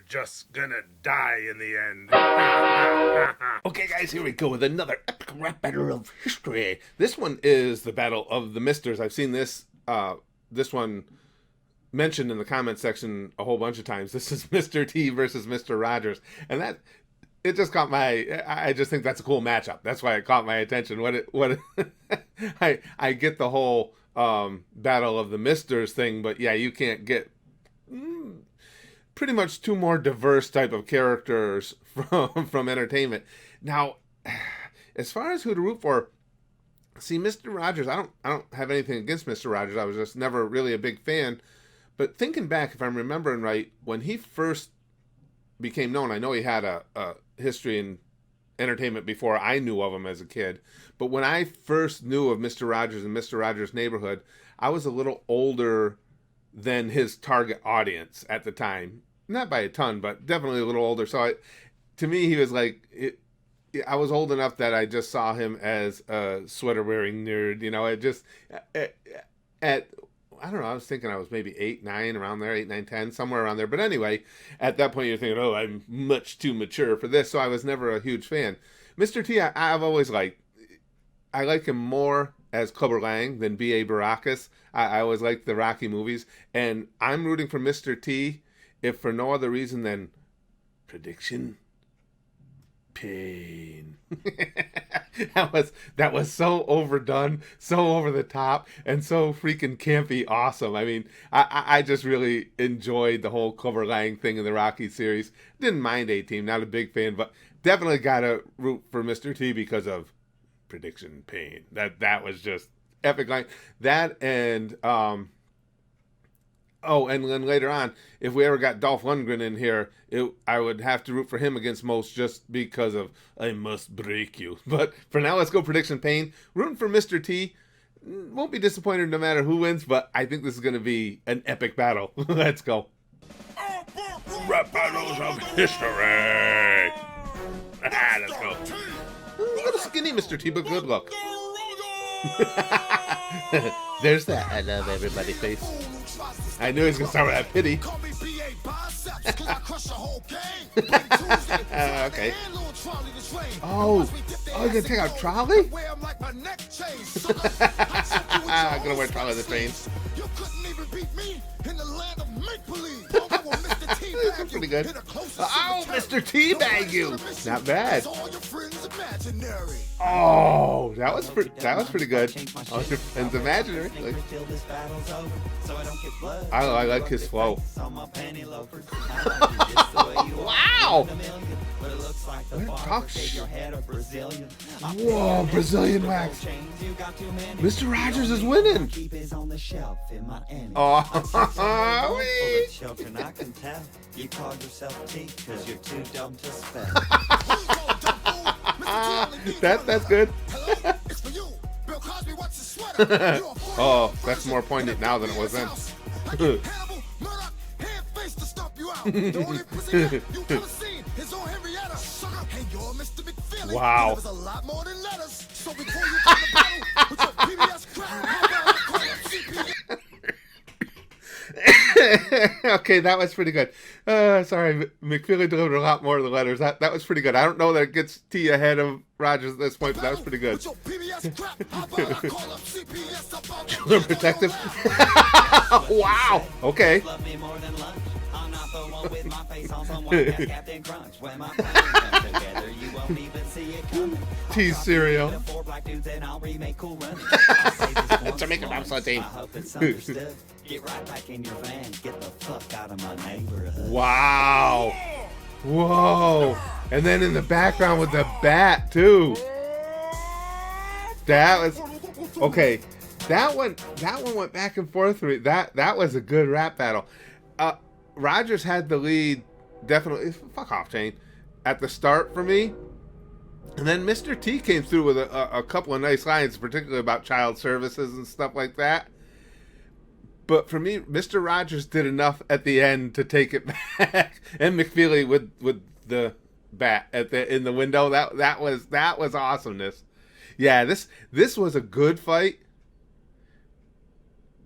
just gonna die in the end. Okay, guys, here we go with another epic rap battle of history. This one is the Battle of the Misters. I've seen this one mentioned in the comment section a whole bunch of times. This is Mr. T versus Mr. Rogers, and that it just caught my. I just think that's a cool matchup. That's why it caught my attention. I get the whole Battle of the Misters thing, but yeah, you can't get pretty much two more diverse type of characters from entertainment. Now, as far as who to root for, see, Mr. Rogers, I don't have anything against Mr. Rogers. I was just never really a big fan. But thinking back, if I'm remembering right, when he first became known, I know he had a history in entertainment before I knew of him as a kid. But when I first knew of Mr. Rogers and Mr. Rogers' Neighborhood, I was a little older than his target audience at the time. Not by a ton, but definitely a little older. So to me, he was like, I was old enough that I just saw him as a sweater-wearing nerd. You know, I don't know, I was thinking I was maybe 8, 9, around there, 8, 9, 10, somewhere around there. But anyway, at that point, you're thinking, oh, I'm much too mature for this. So I was never a huge fan. Mr. T, I've always liked. I like him more as Clubber Lang than B.A. Baracus. I always liked the Rocky movies. And I'm rooting for Mr. T, if for no other reason than prediction pain. that was so overdone, so over the top, and so freaking campy awesome. I mean, I just really enjoyed the whole Clubber Lang thing in the Rocky series. Didn't mind A-Team, not a big fan, but definitely gotta root for Mr. T because of prediction pain. That was just epic line. That and and then later on, if we ever got Dolph Lundgren in here, I would have to root for him against most just because of I must break you. But for now, let's go prediction pain. Rooting for Mr. T. Won't be disappointed no matter who wins, but I think this is going to be an epic battle. Let's go. Rap battles of history. Let's go. A little skinny Mr. T, but good luck. There's that I love everybody face. I knew he was going to start with that pity. Okay. Oh, you're going to take out Trolley? I'm going to wear Trolley the train. This is pretty good. Oh, Mr. Teabag you. Not bad. Oh, that was pretty good. Oh, your friend's imaginary. I like his flow. Wow. Talk shit. Whoa, Brazilian wax. Mr. Rogers is winning. Oh, you call yourself T because you're too dumb to spell. That's good. Oh, that's more poignant now than it was then. Wow. Okay, that was pretty good. Sorry, McFeely delivered a lot more of the letters. That was pretty good. I don't know that it gets T ahead of Rogers at this point, but that was pretty good. Children protective. Wow. Okay. T cereal. Jamaican bobsled team. Get right back in your van. Get the fuck out of my neighborhood. Wow. Whoa. And then in the background with the bat too. That was okay. That one went back and forth. That was a good rap battle. Rogers had the lead, definitely. Fuck off, Shane. At the start for me, and then Mr. T came through with a couple of nice lines, particularly about child services and stuff like that. But for me, Mr. Rogers did enough at the end to take it back, and McFeely with the bat in the window. That was awesomeness. Yeah, this was a good fight.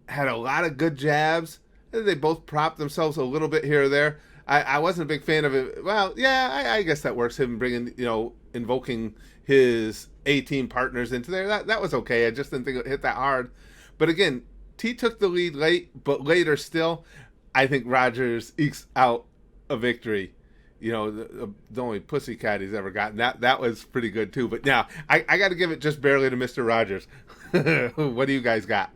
Had a lot of good jabs. They both propped themselves a little bit here or there. I wasn't a big fan of it. Well, yeah, I guess that works. Him bringing, invoking his A team partners into there. That was okay. I just didn't think it hit that hard. But again, T took the lead late, but later still, I think Rogers ekes out a victory. The only pussycat he's ever gotten. That was pretty good too. But now I got to give it just barely to Mr. Rogers. What do you guys got?